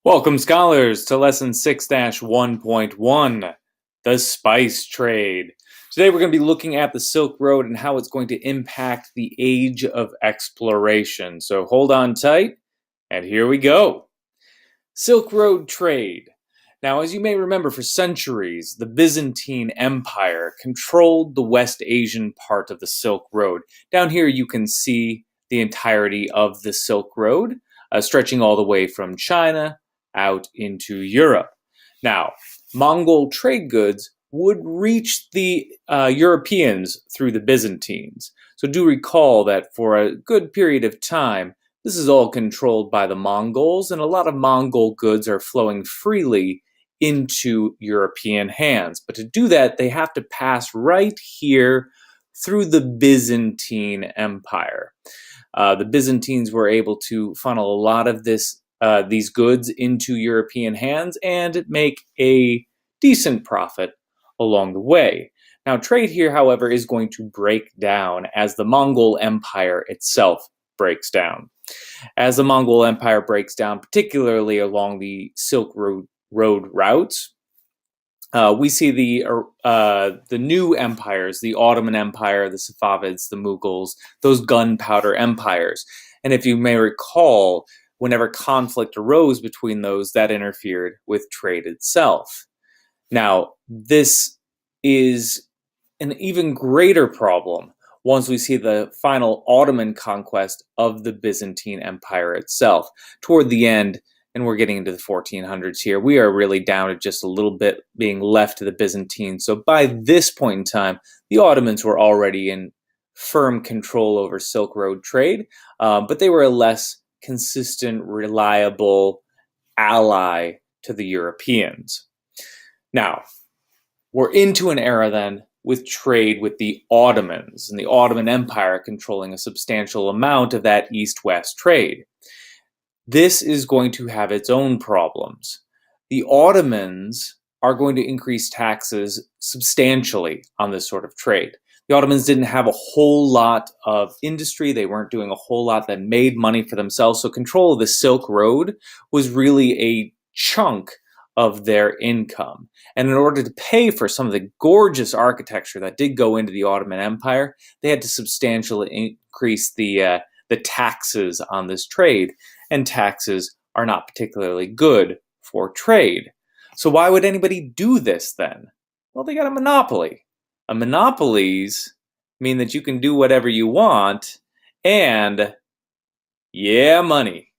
Welcome, scholars, to Lesson 6-1.1, the Spice Trade. Today we're going to be looking at the Silk Road and how it's going to impact the Age of Exploration. So hold on tight, and here we go. Silk Road trade. Now, as you may remember, for centuries, the Byzantine Empire controlled the West Asian part of the Silk Road. Down here you can see the entirety of the Silk Road, stretching all the way from China out into Europe. Now, Mongol trade goods would reach the Europeans through the Byzantines. So do recall that for a good period of time, this is all controlled by the Mongols, and a lot of Mongol goods are flowing freely into European hands. But to do that, they have to pass right here through the Byzantine Empire. The Byzantines were able to funnel a lot of these goods into European hands and make a decent profit along the way. Now, trade here, however, is going to break down as the Mongol Empire itself breaks down. As the Mongol Empire breaks down, particularly along the Silk Road routes, we see the new empires, the Ottoman Empire, the Safavids, the Mughals, those gunpowder empires. And if you may recall, whenever conflict arose between those, that interfered with trade itself. Now, this is an even greater problem once we see the final Ottoman conquest of the Byzantine Empire itself. Toward the end, and we're getting into the 1400s here, we are really down to just a little bit being left to the Byzantines. So by this point in time, the Ottomans were already in firm control over Silk Road trade, but they were a less consistent, reliable ally to the Europeans. Now, we're into an era then with trade with the Ottomans, and the Ottoman Empire controlling a substantial amount of that east-west trade. This is going to have its own problems. The Ottomans are going to increase taxes substantially on this sort of trade. The Ottomans didn't have a whole lot of industry. They weren't doing a whole lot that made money for themselves. So control of the Silk Road was really a chunk of their income. And in order to pay for some of the gorgeous architecture that did go into the Ottoman Empire, they had to substantially increase the taxes on this trade. And taxes are not particularly good for trade. So why would anybody do this then? Well, they got a monopoly. Monopolies mean that you can do whatever you want, and yeah, money.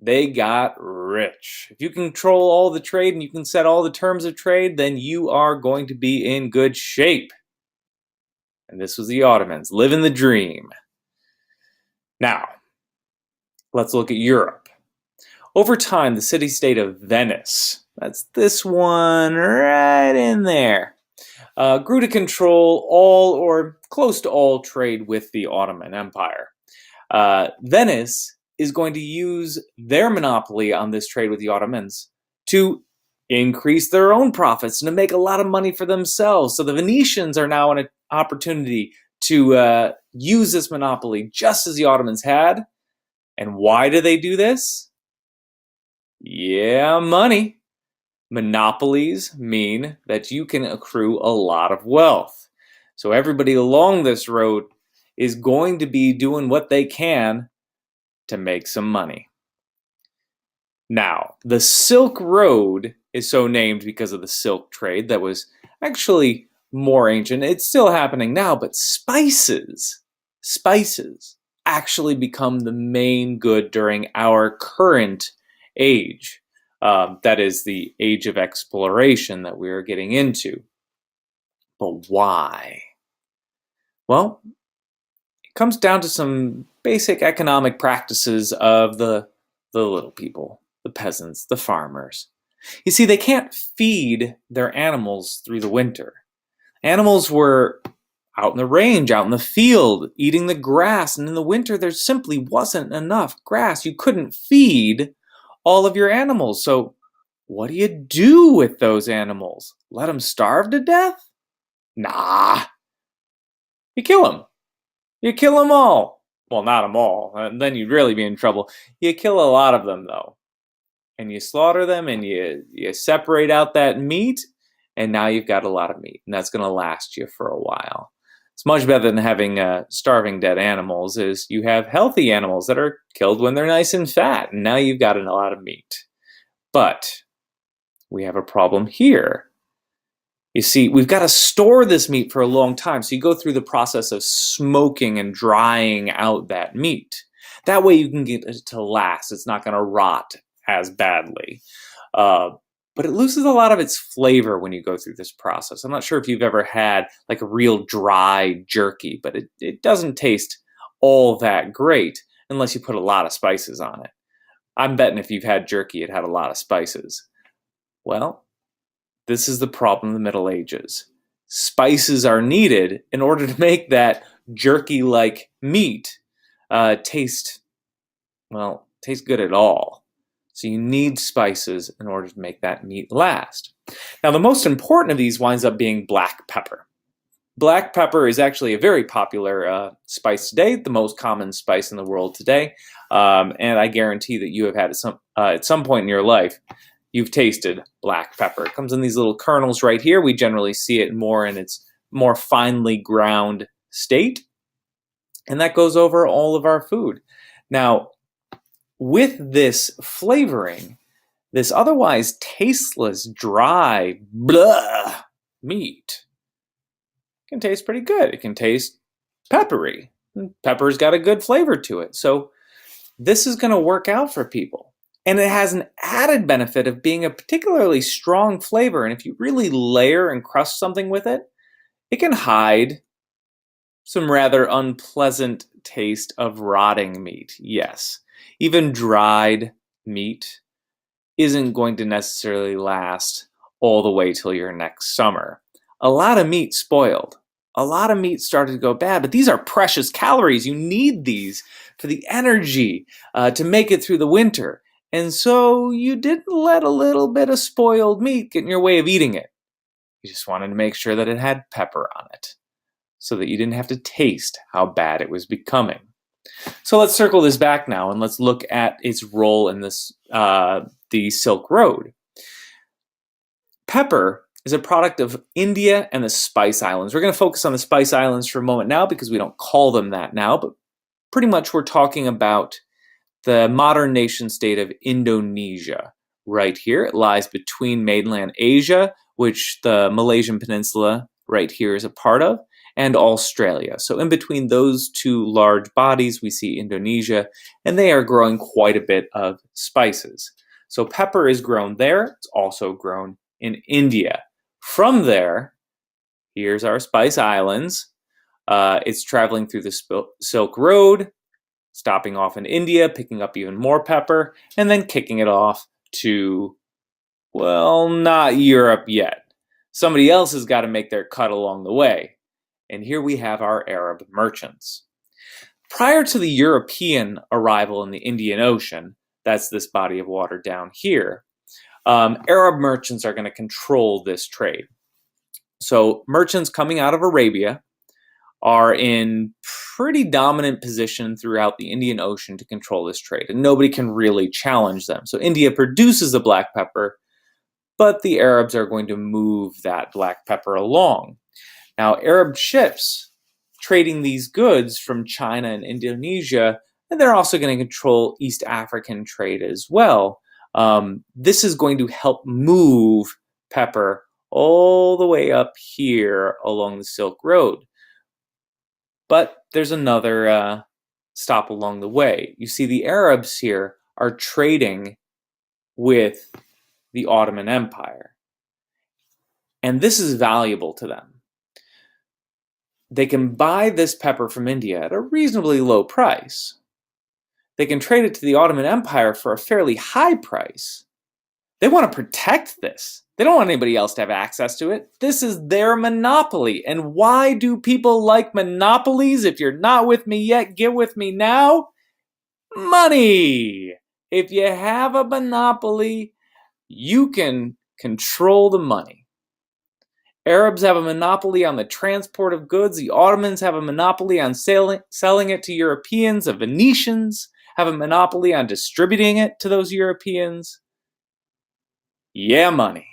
They got rich. If you control all the trade and you can set all the terms of trade, then you are going to be in good shape. And this was the Ottomans, living the dream. Now, let's look at Europe. Over time, the city-state of Venice, that's this one right in there, grew to control all or close to all trade with the Ottoman Empire. Venice is going to use their monopoly on this trade with the Ottomans to increase their own profits and to make a lot of money for themselves. So the Venetians are now in an opportunity to use this monopoly just as the Ottomans had. And why do they do this? Yeah, money. Monopolies mean that you can accrue a lot of wealth. So everybody along this road is going to be doing what they can to make some money. Now, the Silk Road is so named because of the silk trade that was actually more ancient. It's still happening now, but spices actually become the main good during our current age. That is the age of exploration that we are getting into. But why? Well, it comes down to some basic economic practices of the little people, the peasants, the farmers. You see, they can't feed their animals through the winter. Animals were out in the range, out in the field, eating the grass, and in the winter there simply wasn't enough grass. You couldn't feed all of your animals. So what do you do with those animals? Let them starve to death? Nah. You kill them. You kill them all. Well, not them all. And then you'd really be in trouble. You kill a lot of them, though. and you slaughter them and you separate out that meat, and now you've got a lot of meat, and that's going to last you for a while. It's much better than having starving dead animals. Is you have healthy animals that are killed when they're nice and fat, and now you've got a lot of meat. But we have a problem here. You see, we've got to store this meat for a long time, so you go through the process of smoking and drying out that meat. That way you can get it to last. It's not going to rot as badly. But it loses a lot of its flavor when you go through this process. I'm not sure if you've ever had like a real dry jerky, but it doesn't taste all that great unless you put a lot of spices on it. I'm betting if you've had jerky, it had a lot of spices. Well, this is the problem in the Middle Ages. Spices are needed in order to make that jerky-like meat taste good at all. So you need spices in order to make that meat last. Now, the most important of these winds up being black pepper. Black pepper is actually a very popular spice today, the most common spice in the world today. And I guarantee that you have had at some point in your life, you've tasted black pepper. It comes in these little kernels right here. We generally see it more in its more finely ground state. And that goes over all of our food. Now, with this flavoring, this otherwise tasteless, dry, blah meat can taste pretty good. It can taste peppery. Pepper's got a good flavor to it. So this is going to work out for people. And it has an added benefit of being a particularly strong flavor. And if you really layer and crust something with it, it can hide some rather unpleasant taste of rotting meat. Yes, even dried meat isn't going to necessarily last all the way till your next summer. A lot of meat spoiled. A lot of meat started to go bad, but these are precious calories. You need these for the energy to make it through the winter. And so you didn't let a little bit of spoiled meat get in your way of eating it. You just wanted to make sure that it had pepper on it so that you didn't have to taste how bad it was becoming. So let's circle this back now and let's look at its role in this the Silk Road. Pepper is a product of India and the Spice Islands. We're going to focus on the Spice Islands for a moment now because we don't call them that now, but pretty much we're talking about the modern nation state of Indonesia right here. It lies between mainland Asia, which the Malaysian Peninsula right here is a part of, and Australia. So in between those two large bodies, we see Indonesia, and they are growing quite a bit of spices. So pepper is grown there. It's also grown in India. From there, here's our Spice Islands. It's traveling through the Silk Road, stopping off in India, picking up even more pepper, and then kicking it off to, well, not Europe yet. Somebody else has got to make their cut along the way. And here we have our Arab merchants. Prior to the European arrival in the Indian Ocean, that's this body of water down here, Arab merchants are going to control this trade. So merchants coming out of Arabia are in pretty dominant position throughout the Indian Ocean to control this trade, and nobody can really challenge them. So India produces the black pepper, but the Arabs are going to move that black pepper along. Now, Arab ships trading these goods from China and Indonesia, and they're also going to control East African trade as well. This is going to help move pepper all the way up here along the Silk Road. But there's another stop along the way. You see, the Arabs here are trading with the Ottoman Empire. And this is valuable to them. They can buy this pepper from India at a reasonably low price. They can trade it to the Ottoman Empire for a fairly high price. They want to protect this. They don't want anybody else to have access to it. This is their monopoly. And why do people like monopolies? If you're not with me yet, get with me now. Money! If you have a monopoly, you can control the money. Arabs have a monopoly on the transport of goods. The Ottomans have a monopoly on selling it to Europeans. The Venetians have a monopoly on distributing it to those Europeans. Yeah, money.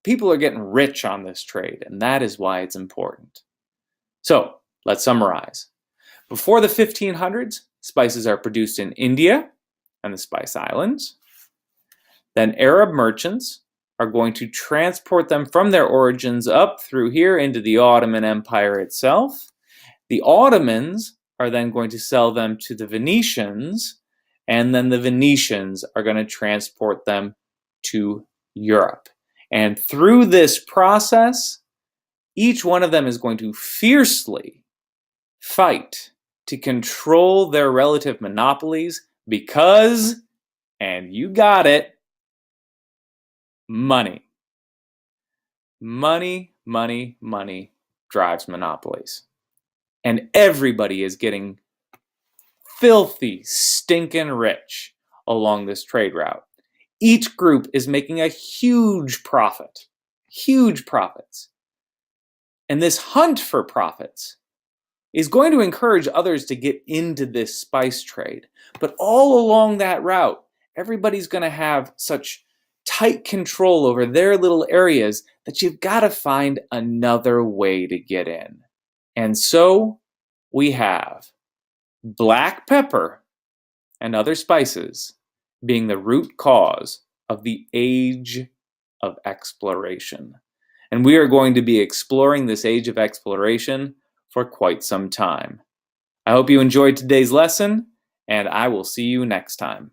People are getting rich on this trade, and that is why it's important. So, let's summarize. Before the 1500s, spices are produced in India and the Spice Islands. Then Arab merchants are going to transport them from their origins up through here into the Ottoman Empire itself. The Ottomans are then going to sell them to the Venetians, and then the Venetians are going to transport them to Europe. And through this process, each one of them is going to fiercely fight to control their relative monopolies because, and you got it, money. Money, money, money drives monopolies. And everybody is getting filthy, stinking rich along this trade route. Each group is making a huge profit. Huge profits. And this hunt for profits is going to encourage others to get into this spice trade. But all along that route, everybody's going to have such tight control over their little areas that you've got to find another way to get in. And so we have black pepper and other spices being the root cause of the age of exploration. And we are going to be exploring this age of exploration for quite some time. I hope you enjoyed today's lesson, and I will see you next time.